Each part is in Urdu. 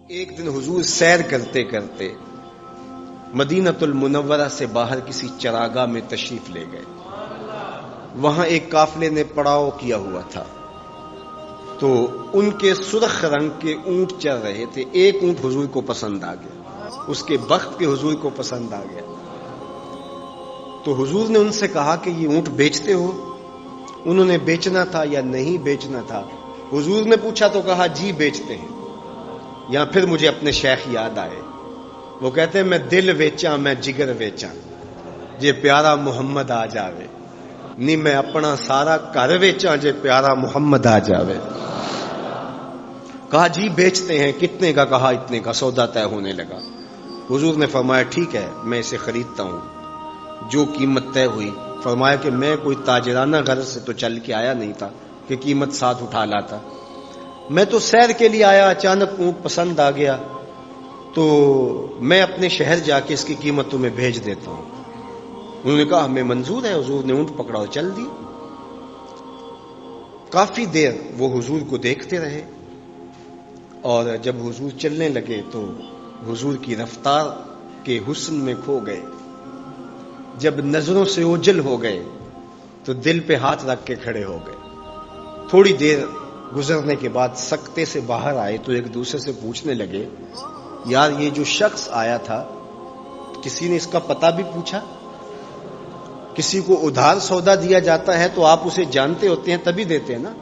ایک دن حضور سیر کرتے کرتے مدینہ المنورہ سے باہر کسی چراگاہ میں تشریف لے گئے. وہاں ایک قافلے نے پڑاؤ کیا ہوا تھا تو ان کے سرخ رنگ کے اونٹ چل رہے تھے. ایک اونٹ حضور کو پسند آ گیا، اس کے بخت کے حضور کو پسند آ گیا. تو حضور نے ان سے کہا کہ یہ اونٹ بیچتے ہو؟ انہوں نے بیچنا تھا یا نہیں بیچنا تھا. حضور نے پوچھا تو کہا جی بیچتے ہیں. یا پھر مجھے اپنے شیخ یاد آئے، وہ کہتے ہیں میں دل ویچاں میں جگر ویچاں جے پیارا محمد آ جاوے، نہیں میں اپنا سارا گھر ویچاں جے پیارا محمد آ جاوے. کہا جی بیچتے ہیں. کتنے کا؟ کہا اتنے کا. سودا طے ہونے لگا. حضور نے فرمایا ٹھیک ہے میں اسے خریدتا ہوں. جو قیمت طے ہوئی، فرمایا کہ میں کوئی تاجرانہ غرض سے تو چل کے آیا نہیں تھا کہ قیمت ساتھ اٹھا لاتا. میں تو سیر کے لیے آیا، اچانک اونٹ پسند آ گیا تو میں اپنے شہر جا کے اس کی قیمت تمہیں بھیج دیتا ہوں. انہوں نے کہا ہمیں منظور ہے. حضور نے اونٹ پکڑا اور چل دی. کافی دیر وہ حضور کو دیکھتے رہے اور جب حضور چلنے لگے تو حضور کی رفتار کے حسن میں کھو گئے. جب نظروں سے اوجھل ہو گئے تو دل پہ ہاتھ رکھ کے کھڑے ہو گئے. تھوڑی دیر گزرنے کے بعد سکتے سے باہر آئے تو ایک دوسرے سے پوچھنے لگے یار یہ جو شخص آیا تھا کسی نے اس کا پتہ بھی پوچھا؟ کسی کو ادھار سودا دیا جاتا ہے تو آپ اسے جانتے ہوتے ہیں تبھی دیتے ہیں نا،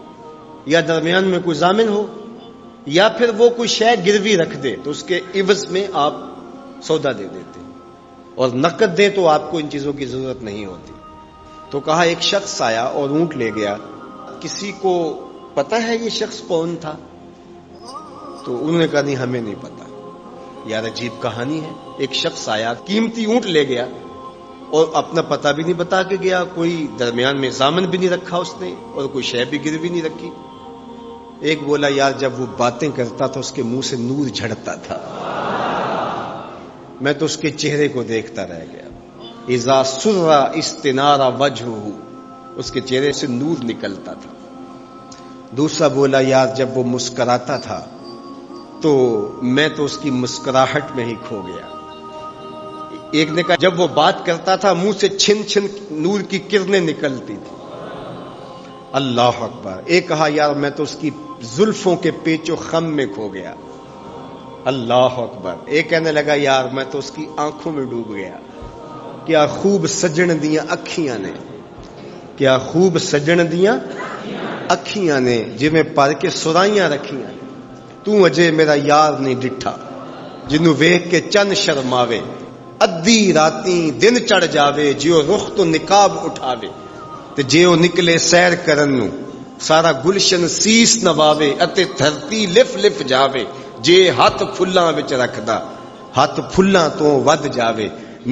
یا درمیان میں کوئی ضامن ہو، یا پھر وہ کوئی شے گروی رکھ دے تو اس کے عوض میں آپ سودا دے دیتے ہیں، اور نقد دے تو آپ کو ان چیزوں کی ضرورت نہیں ہوتی. تو کہا ایک شخص آیا اور اونٹ لے گیا، کسی کو پتہ ہے یہ شخص کون تھا؟ تو انہوں نے کہا نہیں ہمیں نہیں پتا. یار عجیب کہانی ہے. ایک شخص آیا، قیمتی اونٹ لے گیا اور اپنا پتہ بھی نہیں بتا کے گیا، کوئی درمیان میں ضامن بھی نہیں رکھا اس نے اور کوئی شے بھی گروی نہیں رکھی. ایک بولا یار جب وہ باتیں کرتا تھا اس کے منہ سے نور جھڑتا تھا، میں تو اس کے چہرے کو دیکھتا رہ گیا. اذا سر استنار وجهه، اس کے چہرے سے نور نکلتا تھا. دوسرا بولا یار جب وہ مسکراتا تھا تو میں تو اس کی مسکراہٹ میں ہی کھو گیا. ایک نے کہا جب وہ بات کرتا تھا منہ سے چھن چھن نور کی کرنیں نکلتی تھی. اللہ اکبر. ایک کہا یار میں تو اس کی زلفوں کے پیچ و خم میں کھو گیا. اللہ اکبر. ایک کہنے لگا یار میں تو اس کی آنکھوں میں ڈوب گیا. کیا خوب سجن دیاں اکھیاں نے، کیا خوب سجن دیاں اکھیاں نے جویں پر کے سرائیاں رکھیاں نے. تو اجے میرا یار نہیں ڈٹھا جنوں ویکھ کے چن شرماوے. ادھی راتیں دن چڑھ جاوے جیو رخ تو نقاب اٹھاوے. تے جیو نکلے سیر کرن نو سارا گلشن سیس نواوے اتے دھرتی لف لف جاوے. جے ہاتھ پھلاں وچ رکھدا ہاتھ پھلاں تو ود جاوے.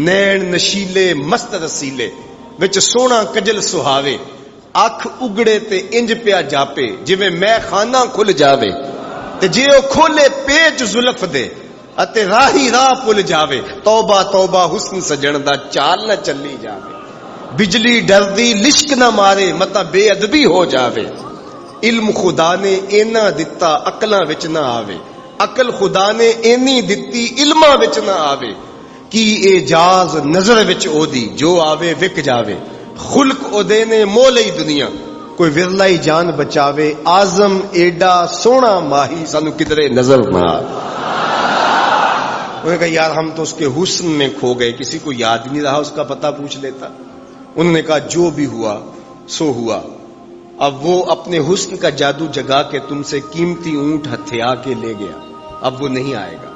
نین نشیلے مست رسیلے وچ سونا کجل سہاوے. اکھ اگڑے تے انج پیا جاپے جویں میں خانہ کھل جاوے. تے جے او کھولے پیچ زلف دے اتے راہی راہ پل جاوے. توبہ توبہ حسن سجن دا چال نہ چلی جاوے. بجلی ڈردی لشک نہ مارے متا بے ادبی ہو جاوے. علم خدا نے اینا دتا عقلاں وچ نہ آوے. عقل خدا نے اینی دتی علماں وچ نہ آوے. کی اعجاز نظر وچ او دی جو آوے وک جاوے. خلق او دے نے مولئی دنیا کوئی ورلائی جان بچاوے. آزم ایڈا سونا ماہی سانو کدرے نظر نہ آوے. انہوں نے کہا یار ہم تو اس کے حسن میں کھو گئے، کسی کو یاد نہیں رہا اس کا پتہ پوچھ لیتا. انہوں نے کہا جو بھی ہوا سو ہوا. اب وہ اپنے حسن کا جادو جگا کے تم سے قیمتی اونٹ ہتھیا کے لے گیا، اب وہ نہیں آئے گا.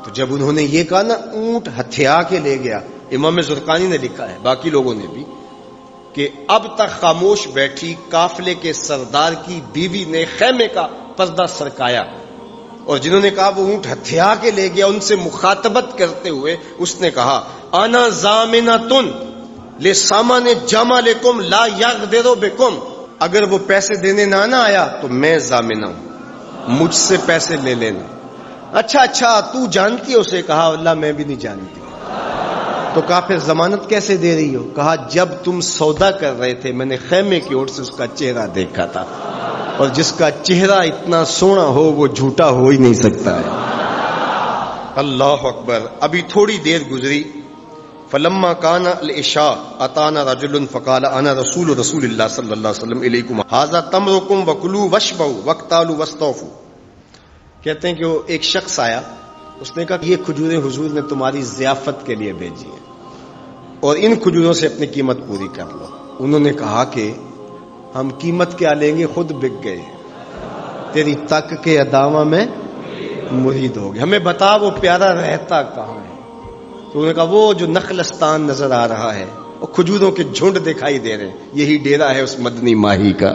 تو جب انہوں نے یہ کہا نا اونٹ ہتھیا کے لے گیا، امام زرقانی نے لکھا ہے باقی لوگوں نے بھی کہ اب تک خاموش بیٹھی قافلے کے سردار کی بیوی نے خیمے کا پردہ سرکایا، اور جنہوں نے کہا وہ اونٹ ہتھیا کے لے گیا ان سے مخاطبت کرتے ہوئے اس نے کہا انا ضامنۃ لسامان جمالکم لا یغدر بکم. اگر وہ پیسے دینے نہ آیا تو میں ضامنہ ہوں، مجھ سے پیسے لے لینا. اچھا تو جانتی ہے اسے؟ کہا اللہ میں بھی نہیں جانتی. تو کہا پھر ضمانت کیسے دے رہی ہو؟ کہا جب تم سودا کر رہے تھے میں نے خیمے کی اوٹ سے اس کا چہرہ دیکھا تھا، اور جس کا چہرہ اتنا سونا ہو وہ جھوٹا ہو ہی نہیں سکتا ہے. اللہ اکبر. ابھی تھوڑی دیر گزری. فلما کان العشاء اتانا رجل فقال انا رسول اللہ صلی اللہ علیہ وسلم الیکم ھذا تمرکم وکلوا واشبعوا واقتالوا واستوفوا. کہتے ہیں کہ وہ ایک شخص آیا, اس نے کہا کہ یہ کھجوریں حضور نے تمہاری ضیافت کے لیے بھیجی ہیں اور ان کھجوروں سے اپنی قیمت پوری کر لو. انہوں نے کہا کہ ہم قیمت کیا لیں گے, خود بک گئے, تیری تک کے ادامہ میں مرید ہو گئے, ہمیں بتا وہ پیارا رہتا کہاں ہے. تو انہوں نے کہا وہ جو نخلستان نظر آ رہا ہے, اور کھجوروں کے جھنڈ دکھائی دے رہے ہیں, یہی ڈیرا ہے اس مدنی ماہی کا.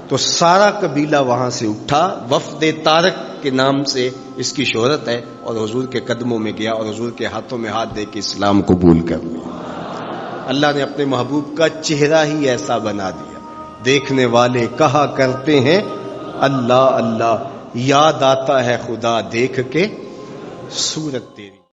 تو سارا قبیلہ وہاں سے اٹھا, وفد طارق کے نام سے اس کی شہرت ہے, اور حضور کے قدموں میں گیا اور حضور کے ہاتھوں میں ہاتھ دے کے اسلام قبول کر لیا. اللہ نے اپنے محبوب کا چہرہ ہی ایسا بنا دیا, دیکھنے والے کہا کرتے ہیں اللہ اللہ, یاد آتا ہے خدا دیکھ کے صورت تیری.